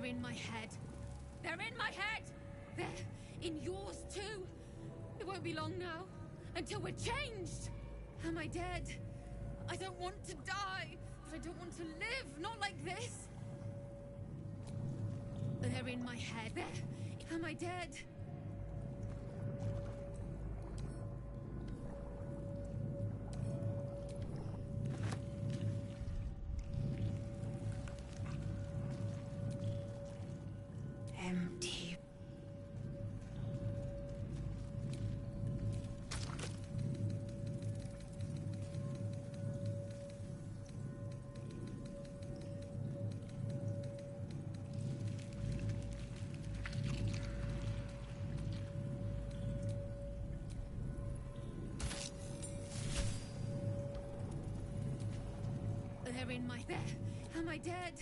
in my head. They're in my head! They're in yours too! It won't be long now, until we're changed! Am I dead? I don't want to die, but I don't want to live, not like this! They're in my head. Am I dead? Empty. They're in my... Am I dead?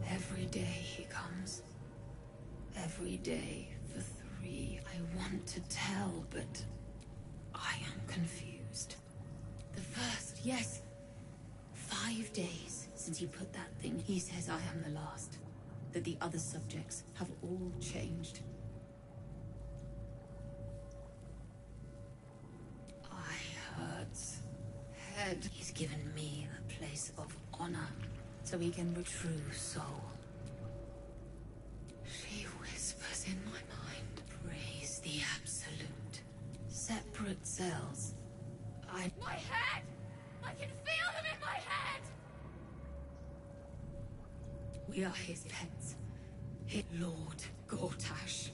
Every day he comes. Every day for 3. I want to tell, but I am confused. The first, yes. 5 days since he put that thing, he says I am the last. That the other subjects have all changed. I hurts. Head. He's given me a place of honor, so he can be true soul. She whispers in my mind. Praise the absolute. Separate cells. My head! I can feel them in my head! We are his pets. His Lord Gortash.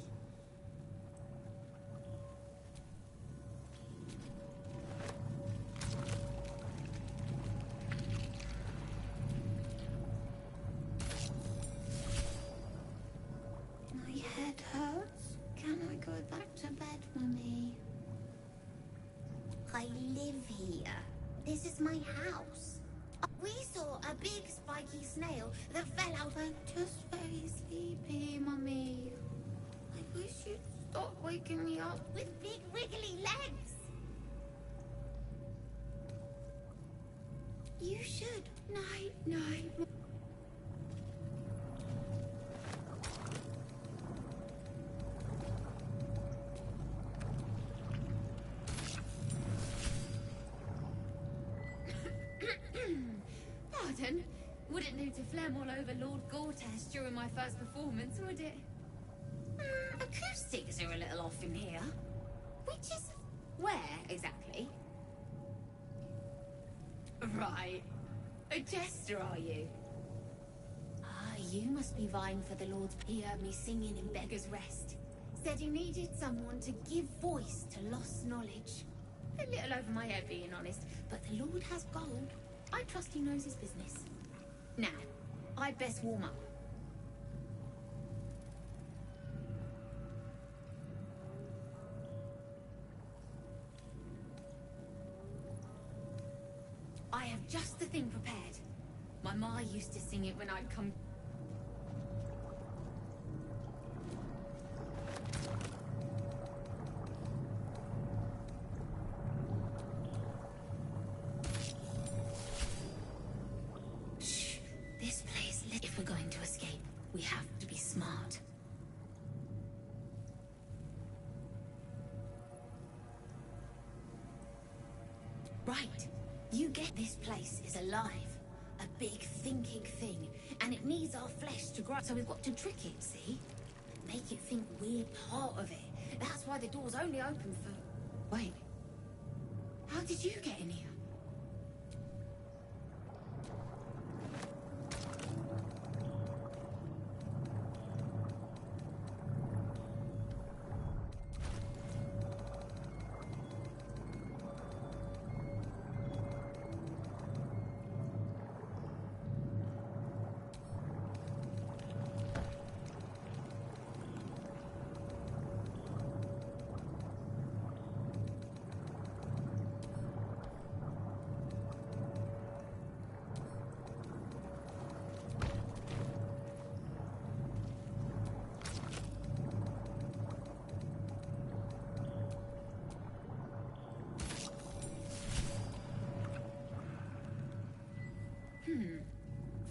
My head hurts. Can I go back to bed, Mummy? I live here. This is my house. We saw a big spiky snail that fell out. I'm just very sleepy, Mummy. I wish you'd stop waking me up. With big wiggly legs. You should. Night, night. Pardon? Wouldn't do to phlegm all over Lord Gortash during my first performance, would it? Acoustics are a little off in here. Which is where exactly? Right. A jester, are you? Ah, you must be vying for the Lord's. He heard me singing in Beggar's Rest. Said he needed someone to give voice to lost knowledge. A little over my head, being honest. But the Lord has gold. I trust he knows his business. Now, I'd best warm up. I have just the thing prepared. My ma used to sing it when I'd come... This place, if we're going to escape, we have to be smart. Right. You get this place is alive. A big thinking thing. And it needs our flesh to grow. So we've got to trick it, see? Make it think we're part of it. That's why the door's only open for... Wait. How did you get in here?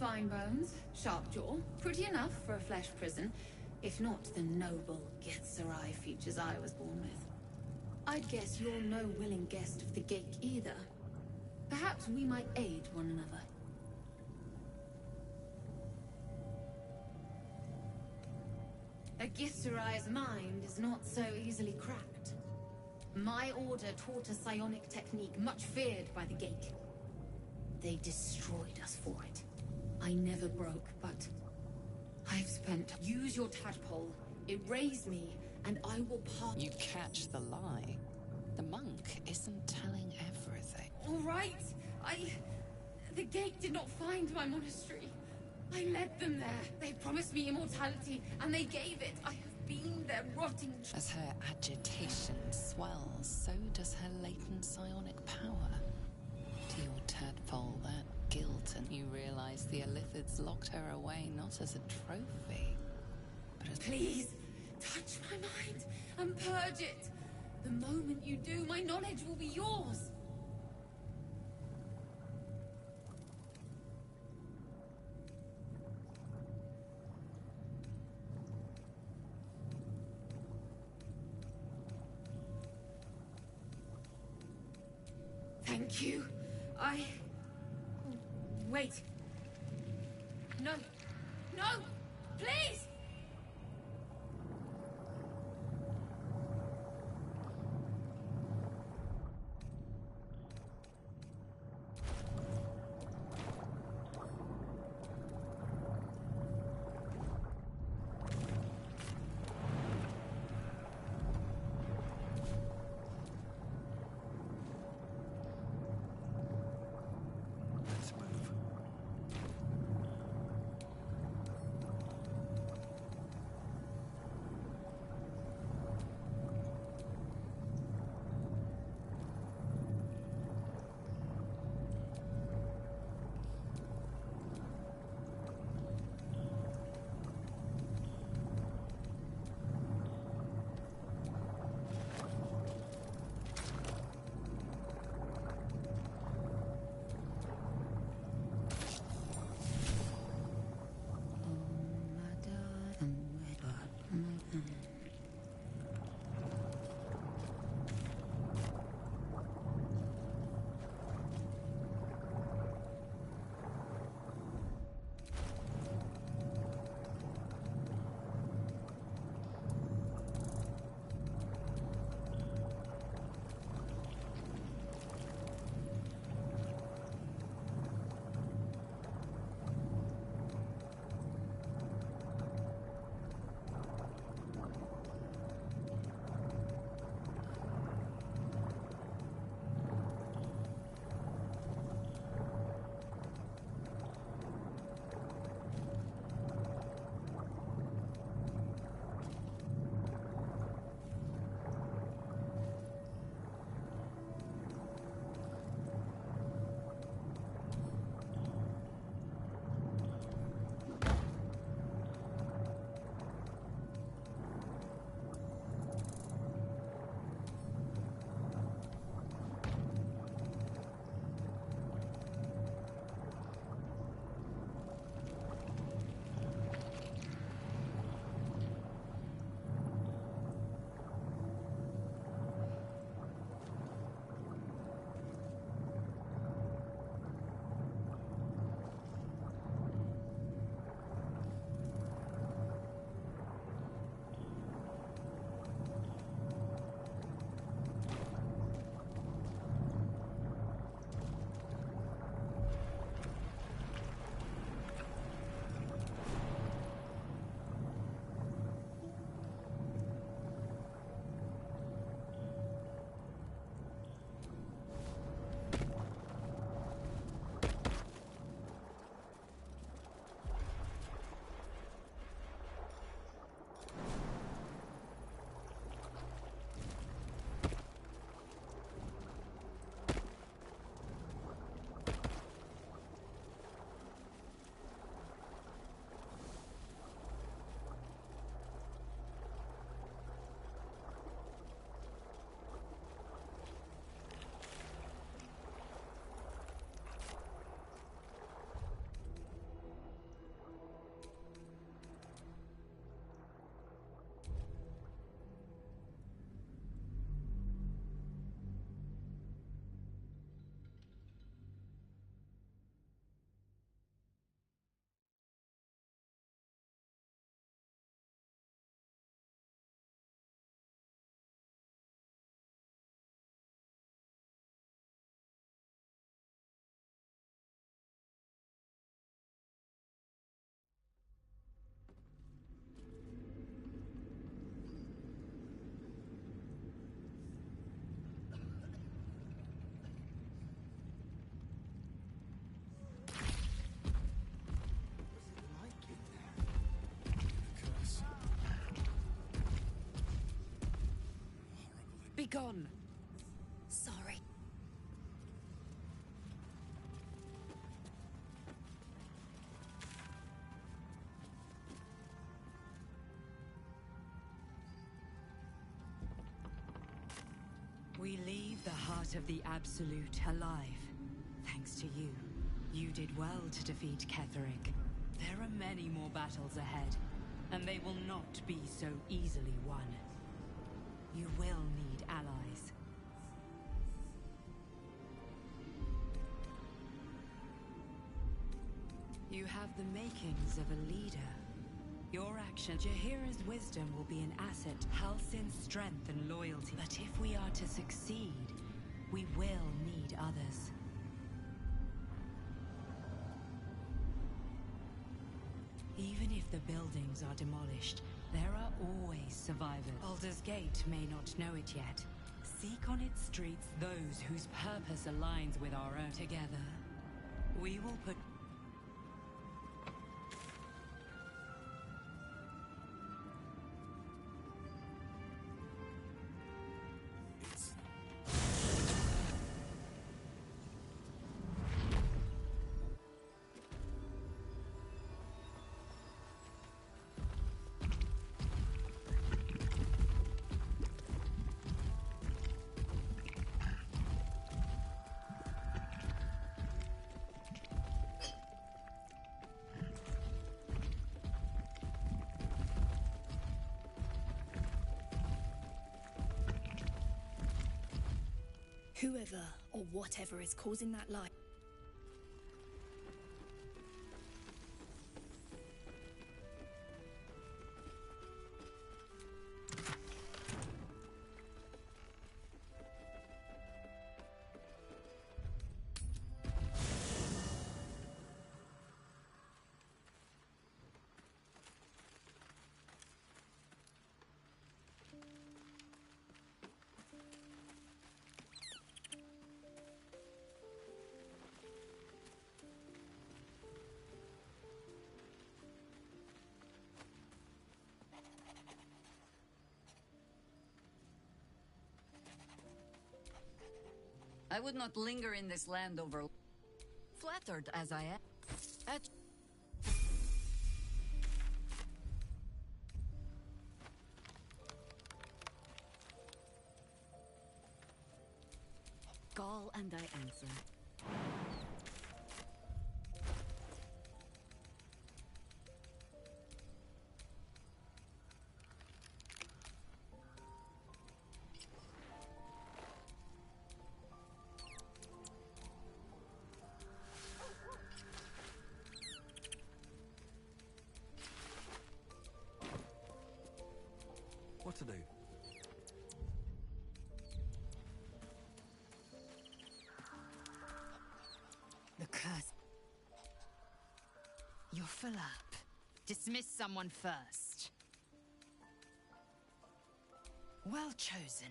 fine bones, sharp jaw, pretty enough for a flesh prison, if not the noble Githzerai features I was born with. I'd guess you're no willing guest of the gate either. Perhaps we might aid one another. A Githzerai's mind is not so easily cracked. My order taught a psionic technique much feared by the gate. They destroyed us for it. I never broke, but I've spent... Use your tadpole. Erase me, and I will part... You catch the lie. The monk isn't telling everything. All right. The gate did not find my monastery. I led them there. They promised me immortality, and they gave it. I have been their rotting... As her agitation swells, so does her latent psionic power. To your tadpole, that guilt, and you realize the Illithids locked her away not as a trophy, but as... Please, touch my mind and purge it. The moment you do, my knowledge will be yours. Thank you. Wait. No. No! Please! Let's move. Begone! Sorry. We leave the heart of the Absolute alive. Thanks to you. You did well to defeat Ketheric. There are many more battles ahead, and they will not be so easily won. You will need allies. You have the makings of a leader. Your action, Jaheira's wisdom will be an asset, Halsin's strength and loyalty. But if we are to succeed, we will need others. Even if the buildings are demolished, there are always survivors. Baldur's Gate may not know it yet. Seek on its streets those whose purpose aligns with our own. Together, we will put... Whoever or whatever is causing that light. I would not linger in this land over... flattered as I am. Call and I answer. What to do? The curse. You're full up. Dismiss someone first. Well chosen.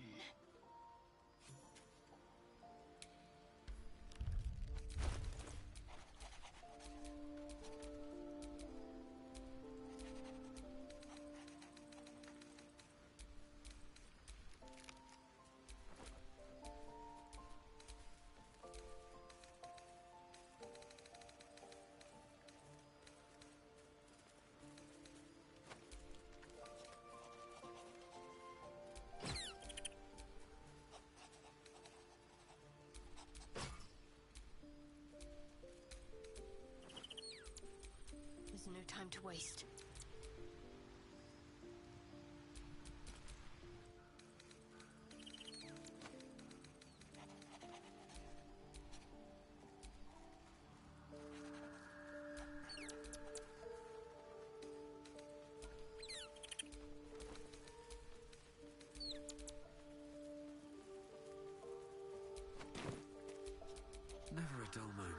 There's no time to waste. Never a dull moment.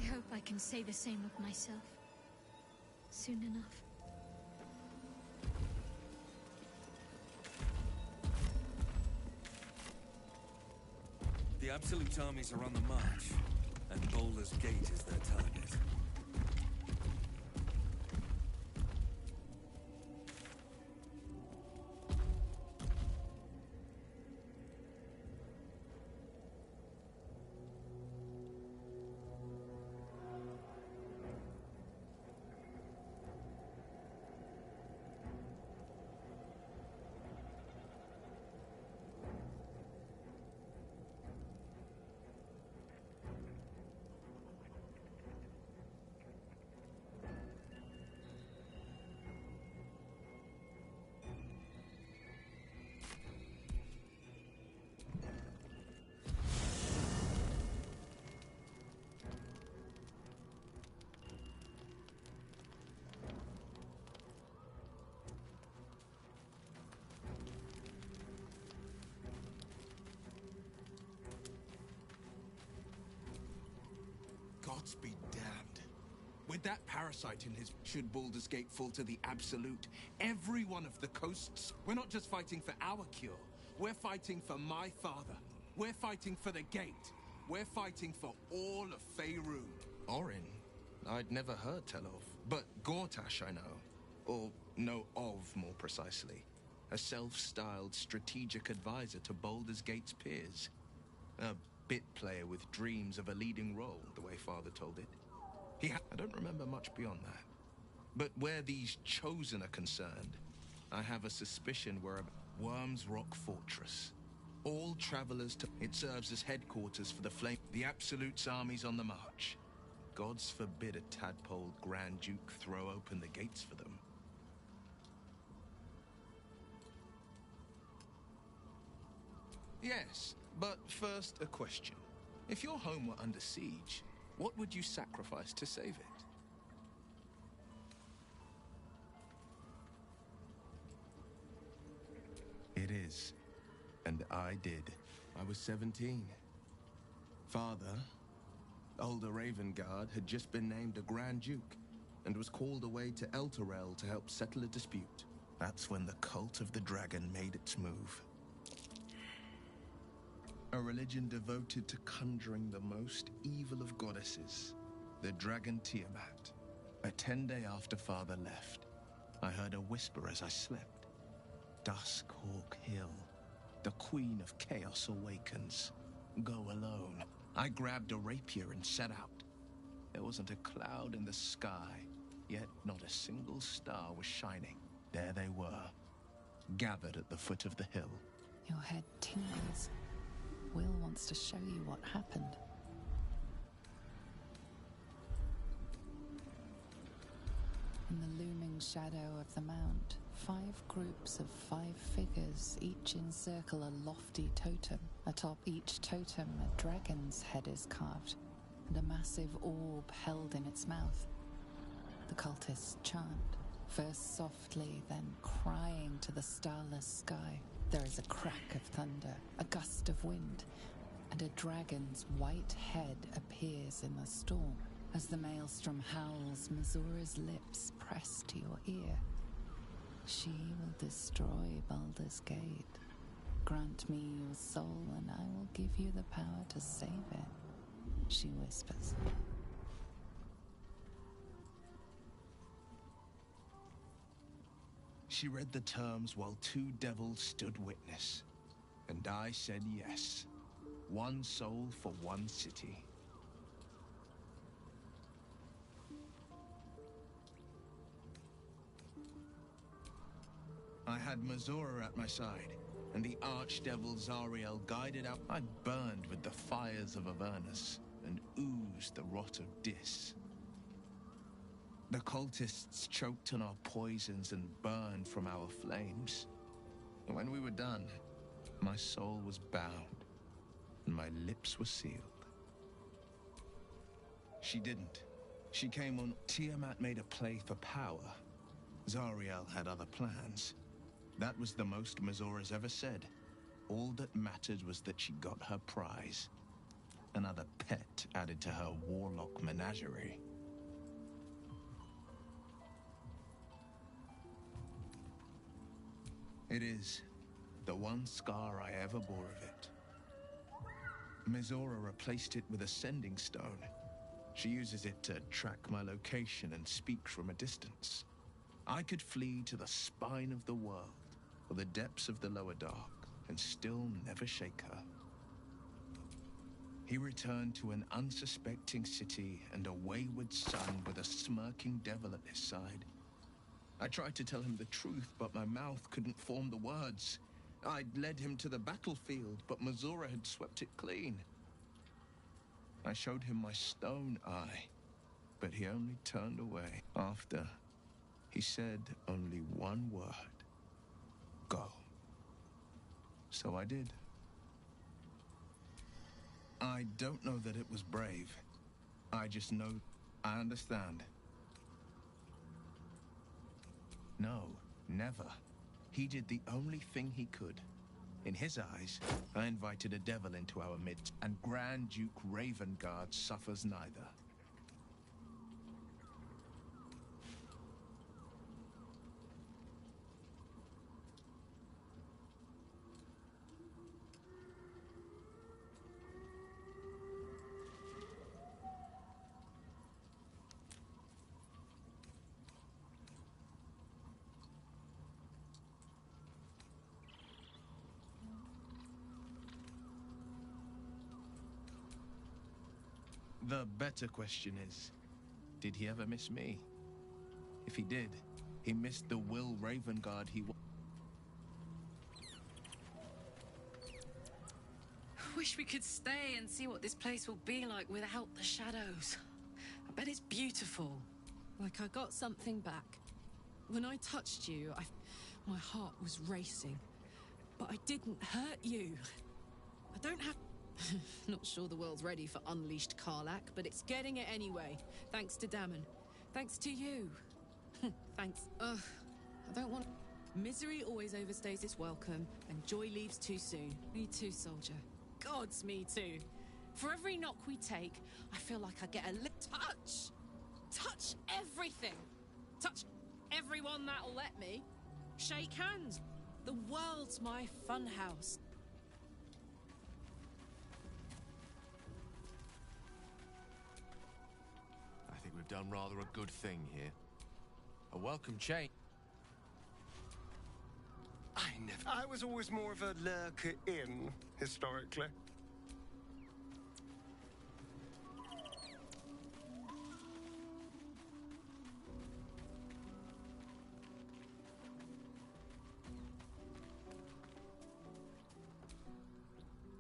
hope I can say the same of myself. Soon enough. The Absolute armies are on the march, and Baldur's Gate is their target. Gods be damned. With that parasite in his... Should Baldur's Gate fall to the Absolute, every one of the coasts... We're not just fighting for our cure. We're fighting for my father. We're fighting for the Gate. We're fighting for all of Faerun. Orin? I'd never heard tell of. But Gortash I know. Or know of, more precisely. A self-styled strategic advisor to Baldur's Gate's peers. A bit player with dreams of a leading role, the way Father told it. I don't remember much beyond that. But where these Chosen are concerned, I have a suspicion we're at Worm's Rock Fortress. All travelers to... It serves as headquarters for the Flame... The Absolute's armies on the march. Gods forbid a tadpole Grand Duke throw open the gates for them. Yes, but first a question. If your home were under siege, what would you sacrifice to save it? It is. And I did. I was 17. Father, older Ravengard, had just been named a Grand Duke and was called away to Elturel to help settle a dispute. That's when the cult of the dragon made its move. A religion devoted to conjuring the most evil of goddesses, the dragon Tiamat. A 10-day after Father left, I heard a whisper as I slept. Duskhawk Hill, the Queen of Chaos awakens. Go alone. I grabbed a rapier and set out. There wasn't a cloud in the sky, yet not a single star was shining. There they were, gathered at the foot of the hill. Your head tingles. Will wants to show you what happened. In the looming shadow of the mount, 5 groups of 5 figures each encircle a lofty totem. Atop each totem, a dragon's head is carved, and a massive orb held in its mouth. The cultists chant, first softly, then crying to the starless sky. There is a crack of thunder, a gust of wind, and a dragon's white head appears in the storm. As the maelstrom howls, Mazura's lips press to your ear. She will destroy Baldur's Gate. Grant me your soul, and I will give you the power to save it, she whispers. She read the terms while 2 devils stood witness. And I said yes. 1 soul for 1 city. I had Mazura at my side, and the archdevil Zariel guided out. I burned with the fires of Avernus, and oozed the rot of Dis. The cultists choked on our poisons and burned from our flames. When we were done, my soul was bound, and my lips were sealed. She didn't. She came on... Tiamat made a play for power. Zariel had other plans. That was the most Mazura's ever said. All that mattered was that she got her prize. Another pet added to her warlock menagerie. It is the one scar I ever bore of it. Mizora replaced it with a sending stone. She uses it to track my location and speak from a distance. I could flee to the spine of the world, or the depths of the lower dark, and still never shake her. He returned to an unsuspecting city and a wayward son with a smirking devil at his side. I tried to tell him the truth, but my mouth couldn't form the words. I'd led him to the battlefield, but Mizora had swept it clean. I showed him my stone eye, but he only turned away. After, he said only one word. Go. So I did. I don't know that it was brave. I just know I understand. No, never. He did the only thing he could. In his eyes, I invited a devil into our midst, and Grand Duke Ravengard suffers neither. The better question is, did he ever miss me? If he did, he missed the Will Ravengard he was. Wish we could stay and see what this place will be like without the shadows. I bet it's beautiful. Like I got something back. When I touched you, my heart was racing. But I didn't hurt you. I don't have... Not sure the world's ready for unleashed Karlach, but it's getting it anyway. Thanks to Dammon. Thanks to you. Thanks. Ugh. I don't want... Misery always overstays its welcome, and joy leaves too soon. Me too, soldier. Gods, me too. For every knock we take, I feel like I get a touch. Touch everything. Touch everyone that'll let me. Shake hands. The world's my funhouse. I think we've done rather a good thing here. A welcome change. I was always more of a lurker in, historically.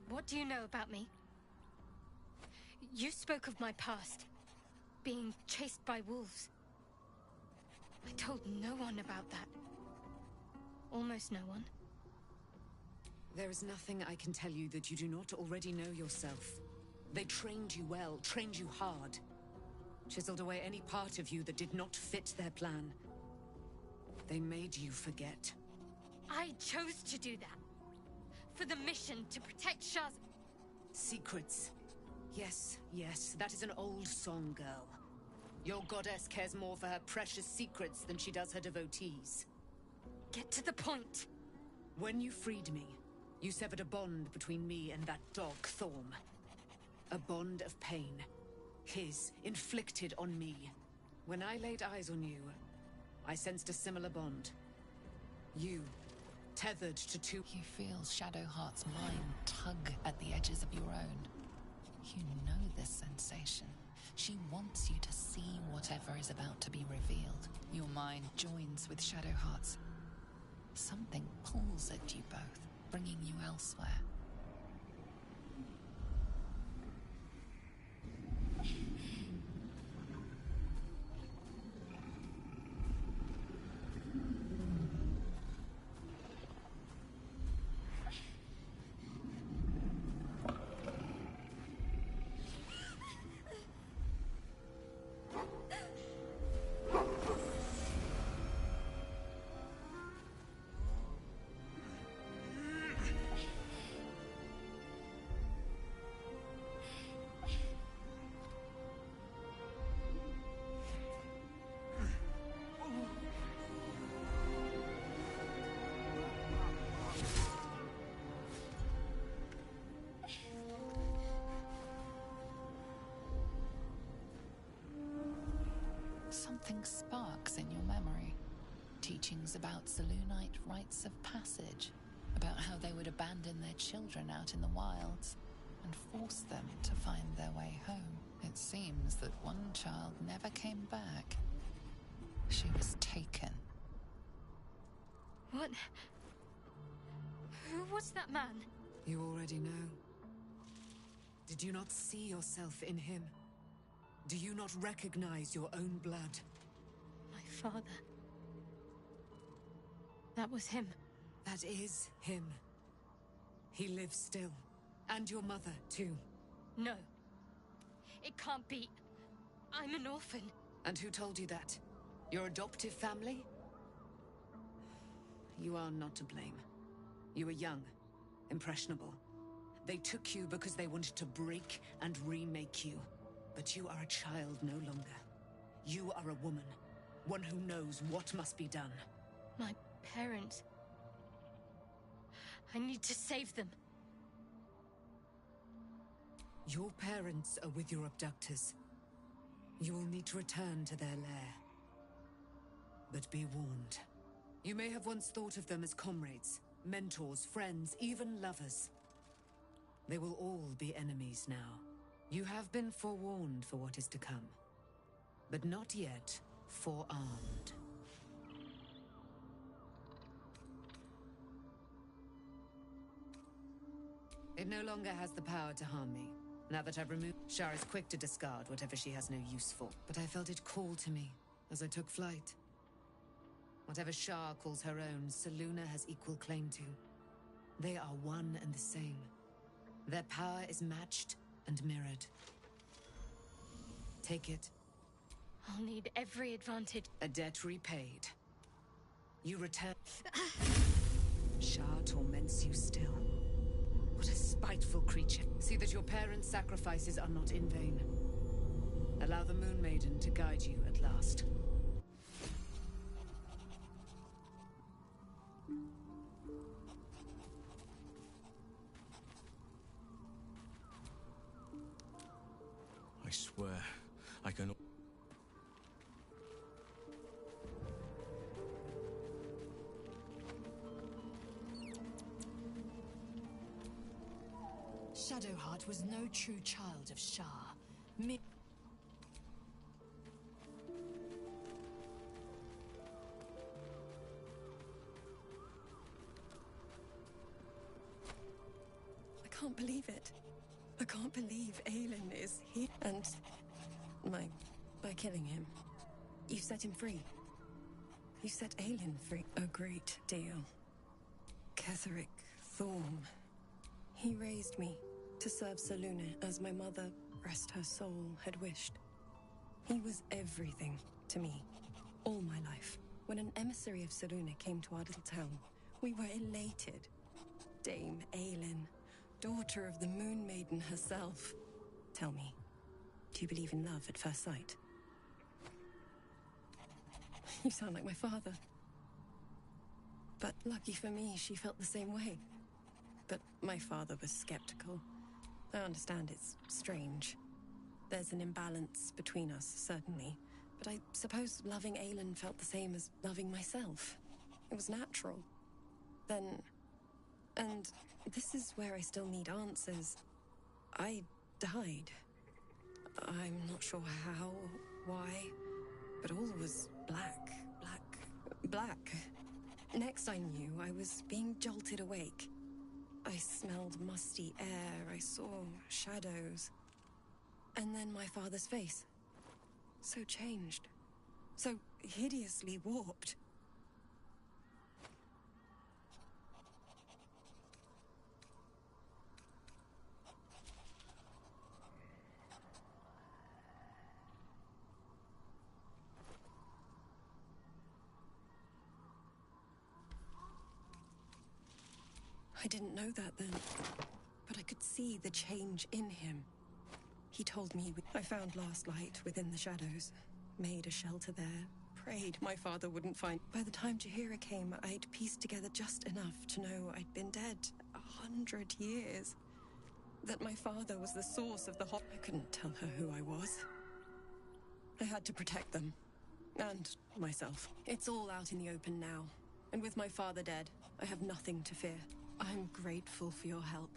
What do you know about me? You spoke of my past. Being chased by wolves. I told no one about that. Almost no one. There is nothing I can tell you that you do not already know yourself. They trained you well, trained you hard. Chiseled away any part of you that did not fit their plan. They made you forget. I chose to do that. For the mission to protect Shaz. Secrets. Yes, yes, that is an old song, girl. Your goddess cares more for her precious secrets than she does her devotees. Get to the point. When you freed me, you severed a bond between me and that dog, Thorm. A bond of pain. His, inflicted on me. When I laid eyes on you, I sensed a similar bond. You, tethered to two... You feel Shadowheart's mind tug at the edges of your own. You know this sensation. She wants you to see whatever is about to be revealed. Your mind joins with Shadowheart's. Something pulls at you both, bringing you elsewhere. Something sparks in your memory. Teachings about Selûnite rites of passage, about how they would abandon their children out in the wilds and force them to find their way home. It seems that one child never came back. She was taken. What? Who was that man? You already know. Did you not see yourself in him? Do you not recognize your own blood? My father. That was him. That is him. He lives still. And your mother, too. No. It can't be. I'm an orphan. And who told you that? Your adoptive family? You are not to blame. You were young, impressionable. They took you because they wanted to break and remake you. But you are a child no longer. You are a woman. One who knows what must be done. My parents. I need to save them. Your parents are with your abductors. You will need to return to their lair. But be warned. You may have once thought of them as comrades, mentors, friends, even lovers. They will all be enemies now. You have been forewarned for what is to come, but not yet forearmed. It no longer has the power to harm me. Now that I've removed, Shar is quick to discard whatever she has no use for. But I felt it call to me as I took flight. Whatever Shar calls her own, Selûne has equal claim to. They are one and the same. Their power is matched and mirrored. Take it. I'll need every advantage. A debt repaid. You return. Shar torments you still. What a spiteful creature. See that your parents' sacrifices are not in vain. Allow the Moon Maiden to guide you at last. I swear, I can... Shadowheart was no true child of Shar. I can't believe it. I can't believe Aelin is here. And by killing him, you set him free. You set Aelin free. A great deal. Ketheric Thorm. He raised me to serve Selûne as my mother, rest her soul, had wished. He was everything to me, all my life. When an emissary of Selûne came to our little town, we were elated. Dame Aelin, daughter of the Moon Maiden herself. Tell me, do you believe in love at first sight? You sound like my father. But lucky for me, she felt the same way. But my father was skeptical. I understand it's strange. There's an imbalance between us, certainly. But I suppose loving Aelin felt the same as loving myself. It was natural. Then... And this is where I still need answers. I died. I'm not sure how, why, but all was black. Next I knew, I was being jolted awake. I smelled musty air, I saw shadows. And then my father's face. So changed. So hideously warped. I didn't know that then, but I could see the change in him. He told me I found last light within the shadows, made a shelter there, prayed my father wouldn't find. By the time Jaheira came, I'd pieced together just enough to know I'd been dead 100 years. That my father was the source of the I couldn't tell her who I was. I had to protect them, And myself. It's all out in the open now. And with my father dead, I have nothing to fear. I'm grateful for your help.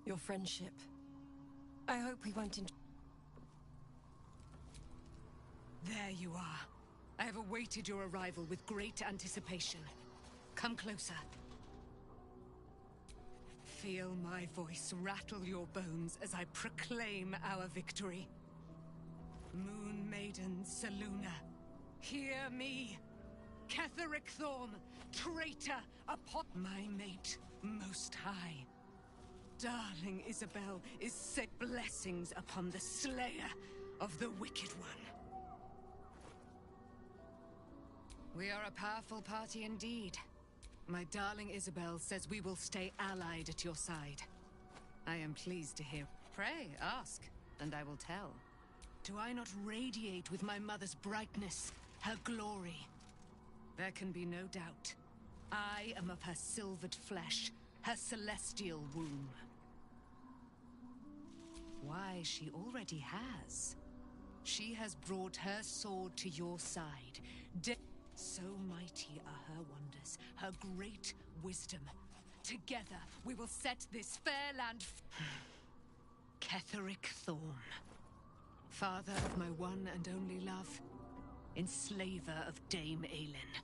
Your friendship. I hope we won't There you are. I have awaited your arrival with great anticipation. Come closer. Feel my voice rattle your bones as I proclaim our victory. Moon Maiden Seluna, hear me. Ketheric Thorm, traitor upon my mate, Most High. Darling Isabel is sick. Blessings upon the slayer of the Wicked One. We are a powerful party indeed. My darling Isabel says we will stay allied at your side. I am pleased to hear. Pray, ask, and I will tell. Do I not radiate with my mother's brightness, her glory? There can be no doubt. I am of her silvered flesh, her celestial womb. Why, she already has. She has brought her sword to your side. So mighty are her wonders, her great wisdom. Together, we will set this fair land Ketheric Thorm. Father of my one and only love, enslaver of Dame Aelin.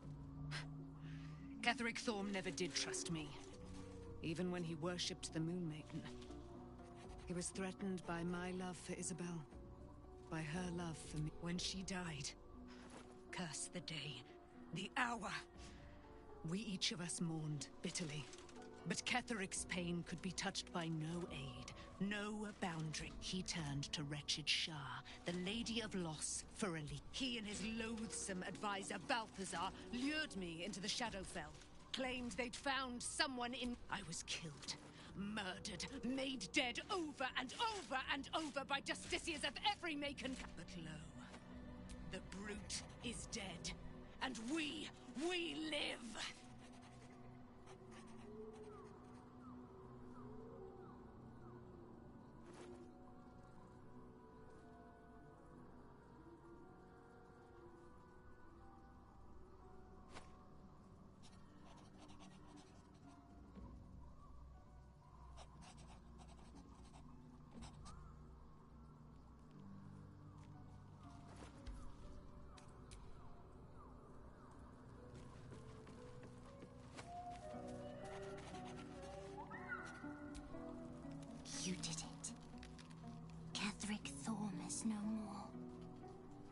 Ketheric Thorm never did trust me, even when he worshipped the Moon Maiden. He was threatened by my love for Isabel, by her love for me. When she died, curse the day, the hour. We each of us mourned bitterly, but Ketheric's pain could be touched by no aid, no boundary. He turned to wretched Shah, the Lady of Loss, for a lead. He and his loathsome advisor, Balthazar, lured me into the Shadowfell, claimed they'd found someone in... I was killed, murdered, made dead over and over and over by justiciars of every make and... But lo, the brute is dead, and we live! You did it. Ketheric Thorm is no more.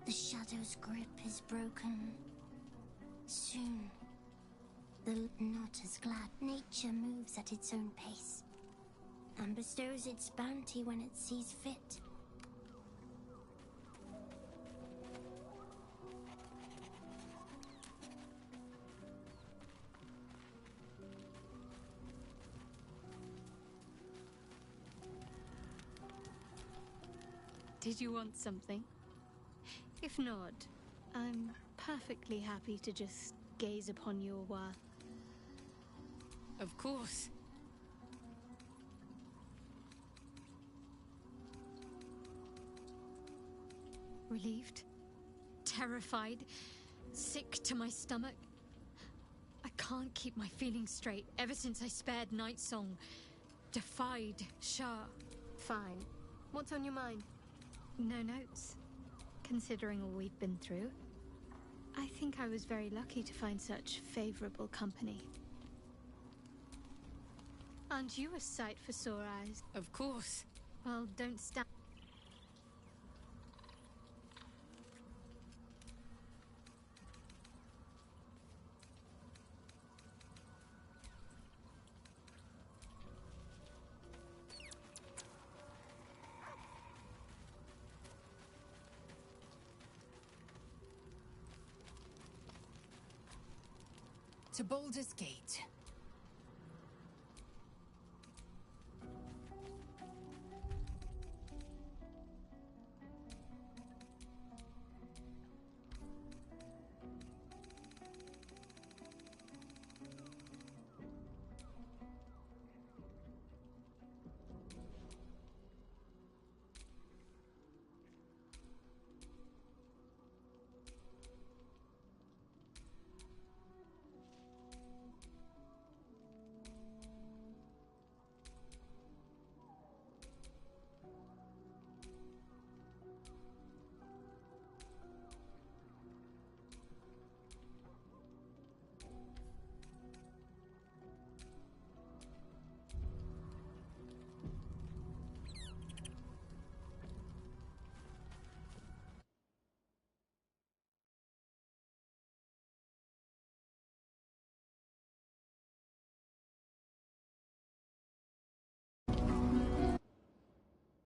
The Shadow's grip is broken. Soon, not as glad. Nature moves at its own pace and bestows its bounty when it sees fit. Did you want something? If not, I'm perfectly happy to just gaze upon you a while. Of course. Relieved, terrified, sick to my stomach. I can't keep my feelings straight ever since I spared Night Song, defied Shah. Fine. What's on your mind? No notes. Considering all we've been through, I think I was very lucky to find such favorable company. Aren't you a sight for sore eyes? Of course. Well, don't stand. To Baldur's Gate.